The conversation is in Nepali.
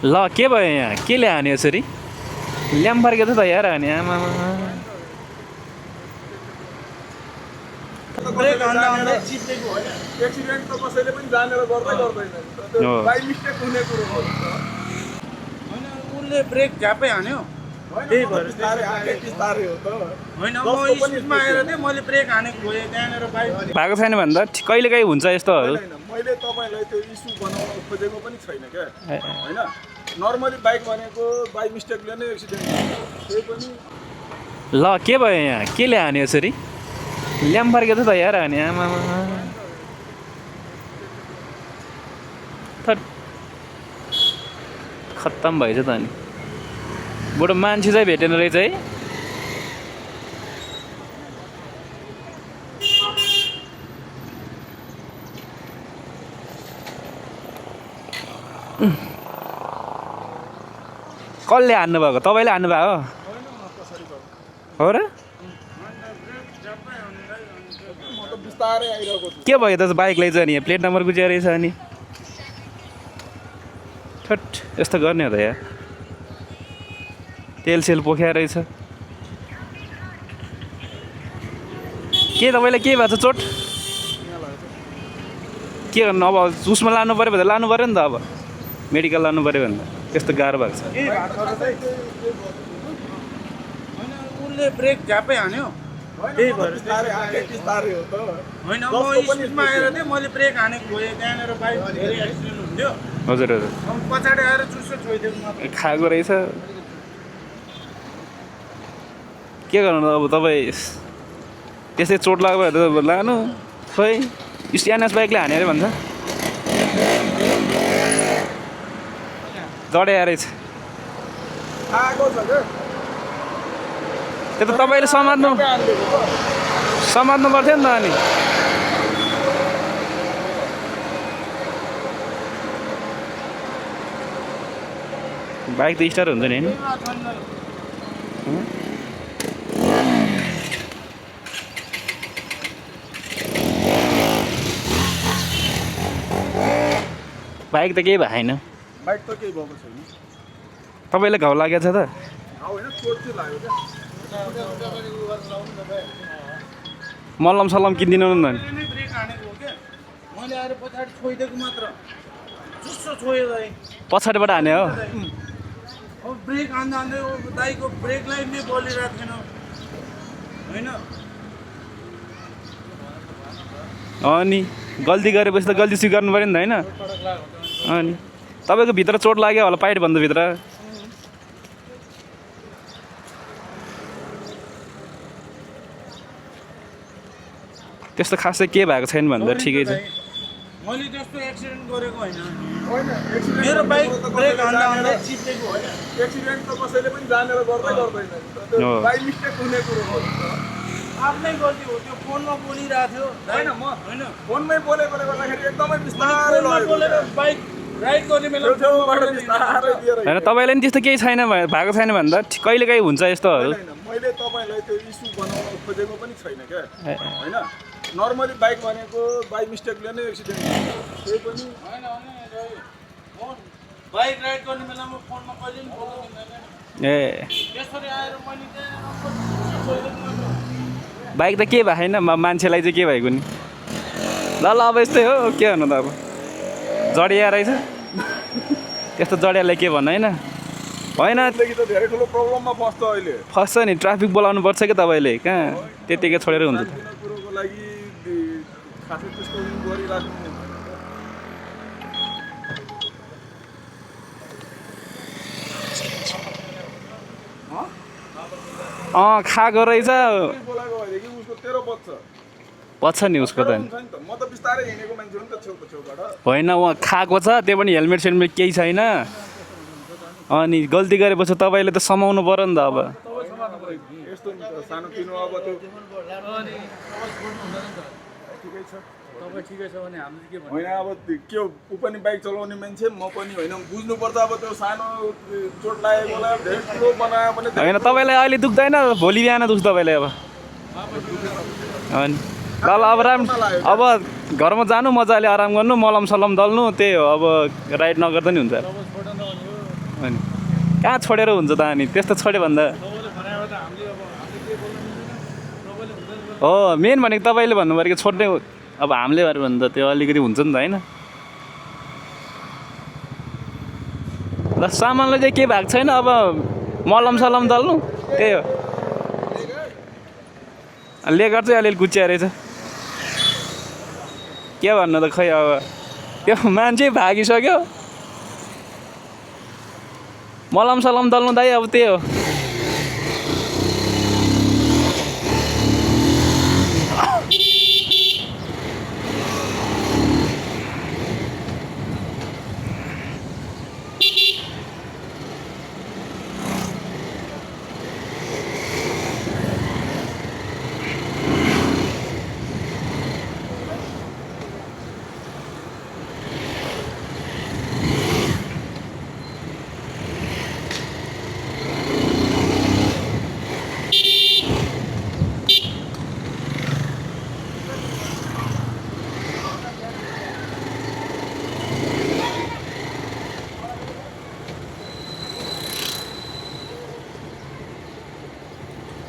ल के भयो यहाँ के ल्यायो नि यसरी ल्याम्प फर्केको छ त यार अनि आमा ब्रेक हान्दा चिप्लेको होइन एक्सिडेन्ट त कसैले पनि जानेर गर्दै गर्दैन त्यो बाइ मिस्टेक हुने कुरो हो होइन उसले ब्रेक झ्यापै हान्यो त्यही भएर बिस्तारै हो त होइन म स्पिडमा आएर थिएँ मैले ब्रेक हानेको भएँ त्यहाँनिर बाइक भएको छैन भन्दा कहिलेकाहीँ हुन्छ यस्तोहरू मैले तपाईँलाई त्यो इस्यु बनाउन खोजेको पनि छैन क्या होइन नर्मली बाइक भनेको बाई मिस्टेकले नै एक्सिडेन्ट त्यही पनि ल के भयो यहाँ के ल्यायो नि यसरी ल्याम्प फर्केको छ त यार अनि आमा खत्तम भएछ त अनि बरु मान्छे चाहिँ भेटेन रहेछ है कसले हान्नु भएको तपाईँले हान्नु भएको हो र बिस्तारै आइरहेको छु के भयो त बाइकलाई चाहिँ अनि प्लेट नम्बर गुजिया रहेछ अनि ठट यस्तो गर्ने हो त यार तेल सेल पोख्या रहेछ के तपाईँलाई के भएको छ चोट के गर्नु अब उसमा लानु पऱ्यो भने लानु पऱ्यो नि त अब मेडिकल लानु पऱ्यो भने त्यस्तो गाह्रो भएको छ होइन उसले ब्रेक झ्यापै हान्यो त्यही भएर बिस्तारै हो त होइन म स्पिडमा आएर थिएँ मैले ब्रेक हानेको भएँ त्यहाँनिर बाइक धेरै एक्सिडेन्ट हुन्थ्यो हजुर हजुर पछाडि आएर चुसो छोइदिएको मात्र खाएको रहेछ के गर्नु अब तपाईँ त्यस्तै चोट लाग्यो भने त लानु खोइ स्ट्यानस बाइकले हाने अरे भन्छ जड्या रहेछ आएको छ क्या त्यो त तपाईँले समात्नु पर्थ्यो नि त अनि बाइक त स्टार्ट हुन्छ नि होइन बाइक त केही भएन बाइक त केही भएको छैन तपाईँलाई घाउ लागेको छ त होइन चोट चाहिँ लाग्यो क्या मलम सलम किनिदिनु न नै ब्रेक हानेको हो क्या मैले आएर पछाडि छोइदिएको मात्र चुसो छोयो दाइ पछाडिबाट हाने हो अब ब्रेक हान्दा हान्दै दाइको ब्रेक लाइन नै बलिरहेको थिएन होइन अनि गल्ती गरेपछि त गल्ती स्वीकार्नु पऱ्यो नि त होइन अनि तपाईँको भित्र चोट लाग्यो होला पाइटभन्दा भित्र त्यस्तो खासै के भएको छैन भन्दा ठिकै छ मैले त्यस्तो एक्सिडेन्ट गरेको होइन होइन मेरो बाइक ब्रेक हान्दा हान्दै चिप्लेको होइन एक्सिडेन्ट त कसैले पनि जानेर गर्दै गर्दैन त्यो बाई मिस्टेक हुने कुरो हो आफ्नै गल्ती हो त्यो फोनमा बोलिरहेको थियो होइन म होइन फोनमै बोलेकोले गर्दाखेरि एकदमै बिस्तारै फोनमा लगेको बोलेर बाइक राइड गर्ने बेला छेउबाट बिस्तारै दिएर होइन तपाईँलाई नि त्यस्तो केही छैन भएको छैन भन्दा कहिलेकाहीँ हुन्छ यस्तोहरू होइन मैले तपाईँलाई त्यो इस्यु बनाउन खोजेको पनि छैन क्या होइन नर्मली बाइक भनेको बाई मिस्टेकले नै एक्सिडेन्ट त्यही पनि होइन बाइक राइड गर्ने बेलामा फोनमा कहिले पनि बोल्नु दिँदैन ए त्यसरी आएर मैले त्यहाँ बाइक त के भएन मान्छेलाई चाहिँ के भएको नि ल अब यस्तै हो के गर्नु त अब जडिया रहेछ त्यस्तो जडियालाई के भन्नु होइन होइन जिन्दगी त धेरै ठुलो प्रब्लममा फस्छ अहिले फर्स्ट नि ट्राफिक बोलाउनु पर्छ कि तपाईँले कहाँ त्यतिकै छोडेर हुन्छ त सानोतिनो कुरोको लागि खासै त्यस्तो गरिराख्नु खाएको रहेछ बोलाएको भएदेखि उसको तेरो बच्छ पछ नि उसको त हुन्छ नि त म त बिस्तारै हिँडेको मान्छे हो नि त छेउबाट होइन उहाँ खाएको छ त्यो पनि हेलमेट सेलमेट केही छैन अनि गल्ती गरेपछि तपाईँले त समाउनु पऱ्यो नि त अब यस्तो नि त सानोतिनो अब त्यो ठिकै छ तपाईँ ठिकै छ भने हामीले के भन्नु होइन अब के ऊ पनि बाइक चलाउने मान्छे म पनि होइन बुझ्नुपर्छ अब त्यो सानो चोट लागेकोलाई धेरै ठुलो बनायो भने होइन तपाईँलाई अहिले दुख्दैन भोलि बिहान दुख्छ तपाईँलाई अब अनि ल अब अब घरमा जानु मजाले आराम गर्नु मलम सलम दल्नु त्यही हो अब राइड नगर्दा नि हुन्छ अनि कहाँ छोडेर हुन्छ त अनि त्यस्तो छोड्यो भन्दा हो मेन भनेको तपाईँले भन्नुभयो कि छोड्ने अब हामीले भन्यो भने त त्यो अलिकति हुन्छ नि त होइन ल सामानलाई चाहिँ के भएको छैन अब मलम सलम दल्नु त्यही हो लेगर चाहिँ अलिअलि गुच्चिया रहेछ के भन्नु त खै अब त्यो मान्छे भागिसक्यो मलम सलम दल्नु दाइ अब त्यही हो